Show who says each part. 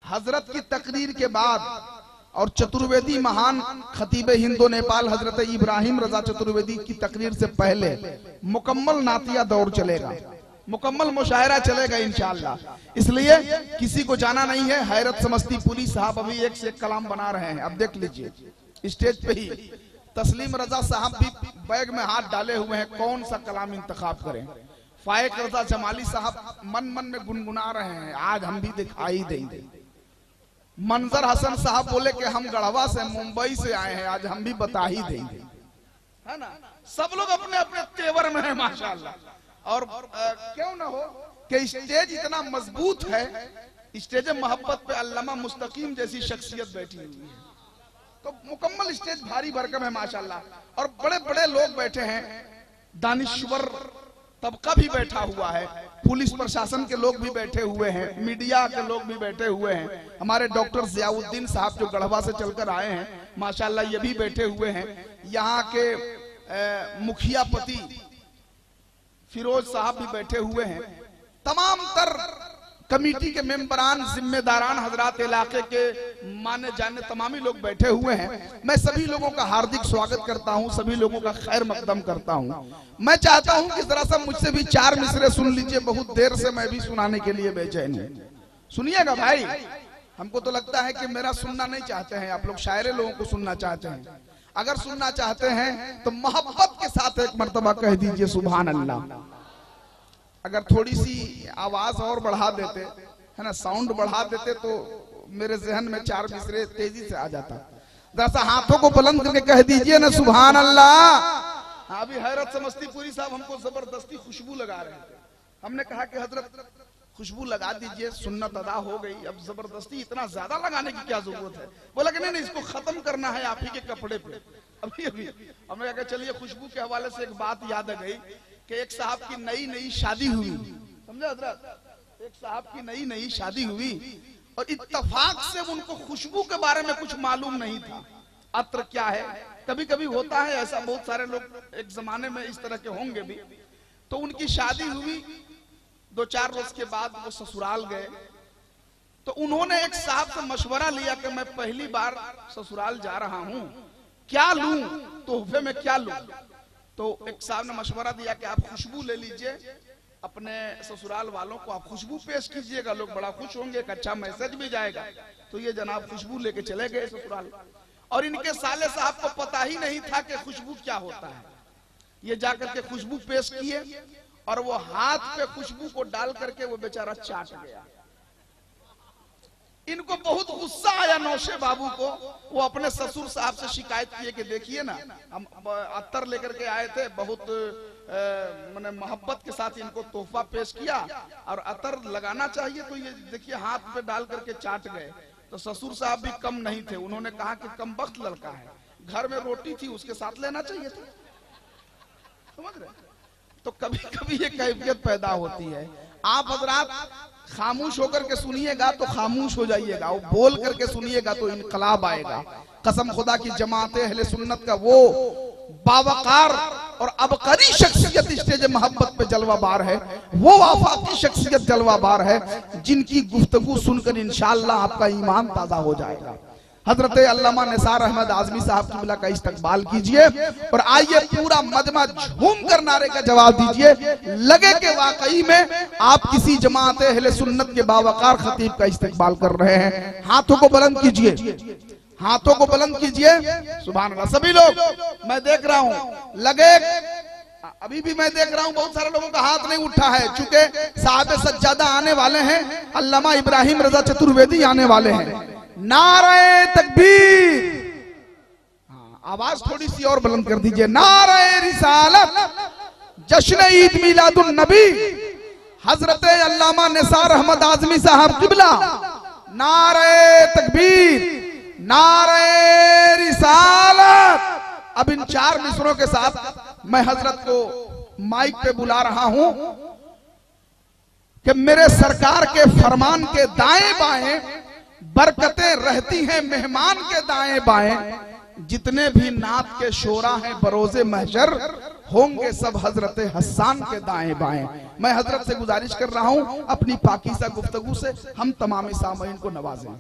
Speaker 1: हजरत की तकरीर के बाद और चतुर्वेदी महान खतीब हिंदो नेपाल हजरत इब्राहिम रजा चतुर्वेदी की तकरीर से पहले मुकम्मल नातिया दौर चलेगा, मुकम्मल मुशायरा चलेगा इंशाअल्लाह। इसलिए किसी को जाना नहीं है। हैरत समस्तीपुरी साहब अभी एक से एक कलाम बना रहे हैं, अब देख लीजिए स्टेज पे ही। तस्लीम रजा साहब भी बैग में हाथ डाले हुए हैं, कौन सा कलाम इंतखाब करें। फायक रजा जमाली साहब मन मन में गुनगुना रहे हैं, आज हम भी दिखाई देंगे। मंजर हसन साहब बोले कि हम गढ़वा से मुंबई से आए हैं, आज हम भी बता ही देंगे, है ना। सब लोग अपने अपने तेवर में है माशाअल्लाह। और क्यों ना हो कि स्टेज इतना मजबूत है, स्टेज मोहब्बत पे अल्लामा मुस्तकीम जैसी शख्सियत बैठी हुई है, तो मुकम्मल स्टेज भारी भरकम है माशाअल्लाह। और बड़े बड़े लोग बैठे हैं, दानिश्वर तबका भी बैठा हुआ है, पुलिस प्रशासन के लोग भी बैठे हुए हैं, मीडिया के लोग भी बैठे हुए हैं। हमारे डॉक्टर जियाउद्दीन साहब जो गढ़वा से चलकर आए हैं माशाअल्लाह, ये भी बैठे हुए हैं। यहाँ के मुखिया पति फिरोज साहब भी बैठे हुए हैं। तमाम तर कमेटी के मेंबरान, जिम्मेदारान हजरात इलाके के माने जाने तमामी लोग बैठे हुए हैं। मैं सभी लोगों का हार्दिक स्वागत करता हूं, सभी लोगों का खैर मकदम करता हूं। मैं चाहता हूं कि जरा सा मुझसे भी 4 मिसरे सुन लीजिए, बहुत देर से मैं भी सुनाने के लिए बेचैन हूं। सुनिएगा भाई, हमको तो लगता है कि मेरा सुनना नहीं चाहते हैं आप लोग, शायरे लोगों को सुनना चाहते हैं। अगर सुनना चाहते हैं तो मोहब्बत के साथ एक मर्तबा कह दीजिए सुभान अल्लाह। अगर थोड़ी सी आवाज और बढ़ा देते, है ना, साउंड बढ़ा देते तो मेरे जहन में 4 मिसरे तेजी से आ जाता। जरा सा हाथों को बुलंद करके कह दीजिए ना सुभान अल्लाह। अभी हैरत समस्तीपुरी साहब हमको जबरदस्ती खुशबू लगा रहे थे, हमने कहा कि हजरत खुशबू लगा दीजिए, सुन्नत अदा हो गई, अब जबरदस्ती इतना ज्यादा लगाने की क्या जरूरत है। बोला कि नहीं, इसको खत्म करना है आप ही के कपड़े पे। अभी हमने कहा चलिए, खुशबू के हवाले से एक बात याद आ गई कि एक साहब की नई शादी हुई, समझे हजरत, एक साहब की नई शादी हुई और इत्तफाक से उनको खुशबू के बारे में कुछ मालूम नहीं था। अत्र क्या है, कभी कभी होता है ऐसा, बहुत सारे लोग एक जमाने में इस तरह के होंगे भी। तो उनकी शादी हुई, 2-4 रोज के बाद वो ससुराल गए। तो उन्होंने एक साहब से मशवरा लिया कि मैं पहली बार ससुराल जा रहा हूं, क्या लूं, तोहफे में क्या लूं। तो एक साहब ने मशवरा दिया कि आप खुशबू ले लीजिए, अपने ससुराल वालों को आप खुशबू पेश कीजिएगा, लोग बड़ा खुश होंगे, एक अच्छा मैसेज भी जाएगा। तो ये जनाब खुशबू लेके चले गए ससुराल, और इनके साले साहब को पता ही नहीं था कि खुशबू क्या होता है। ये जाकर के खुशबू पेश किए और वो हाथ पे खुशबू को डाल करके वो बेचारा चाट गया। इनको बहुत गुस्सा आया नौशे बाबू को। वो अपने ससुर साहब से शिकायत किए कि देखिए ना, हम अत्तर लेकर के आए थे, बहुत मैंने मोहब्बत के साथ इनको तोहफा पेश किया और अत्तर लगाना चाहिए, तो ये देखिए हाथ पे डाल करके चाट गए। तो ससुर साहब भी कम नहीं थे, उन्होंने कहा कि कम वक्त लड़का है, घर में रोटी थी उसके साथ लेना चाहिए था, समझ रहे। तो कभी कभी ये कैफियत पैदा होती है। आप हजरात खामोश होकर के सुनिएगा तो खामोश हो जाइएगा, और बोल करके सुनिएगा तो इनकलाब आएगा। कसम खुदा की जमात अहले सुन्नत का वो बावकार और अबकरी शख्सियत स्टेज मोहब्बत पे जलवाबार है, वो आफाकी शख्सियत जलवाबार है, जिनकी गुफ्तगू सुनकर इंशाअल्लाह आपका ईमान ताजा हो जाएगा। हजरत अल्लामा निसार अहमद आजमी साहब की बिला का इस्तकबाल कीजिए और आइए पूरा मजमा झूम कर नारे का जवाब दीजिए। लगे कि वाकई में आप किसी जमात अहले सुन्नत के बावकार खतीब का इस्तकबाल कर रहे हैं। हाथों को बुलंद कीजिए, हाथों को बुलंद कीजिए, सुभान अल्लाह। सभी लोग, मैं देख रहा हूं, लगे अभी भी मैं देख रहा हूं बहुत सारे लोगों का हाथ नहीं उठा है, चूंकि साहब सज्जादा आने वाले हैं, अल्लामा इब्राहिम रजा चतुर्वेदी आने वाले हैं। नारे तकबीर, आवाज थोड़ी सी और बुलंद कर दीजिए। नारे रिसालत, जश्न ईद मिलादुन नबी, हजरत अल्लामा निसार अहमद आजमी साहब किबला। नारे तकबीर, नारे रिसालत। अब इन 4 मिसरों के साथ मैं हजरत को माइक पे बुला रहा हूं कि मेरे सरकार के फरमान के दाएं बाएं बरकतें रहती हैं मेहमान के दाएं बाएं। जितने भी नात के शोरा हैं बरोजे महशर, होंगे सब हजरत हसन के दाएं बाएं। मैं हजरत से गुजारिश कर रहा हूं अपनी पाकीज़ा गुफ्तगू से हम तमाम सामईन को नवाजें।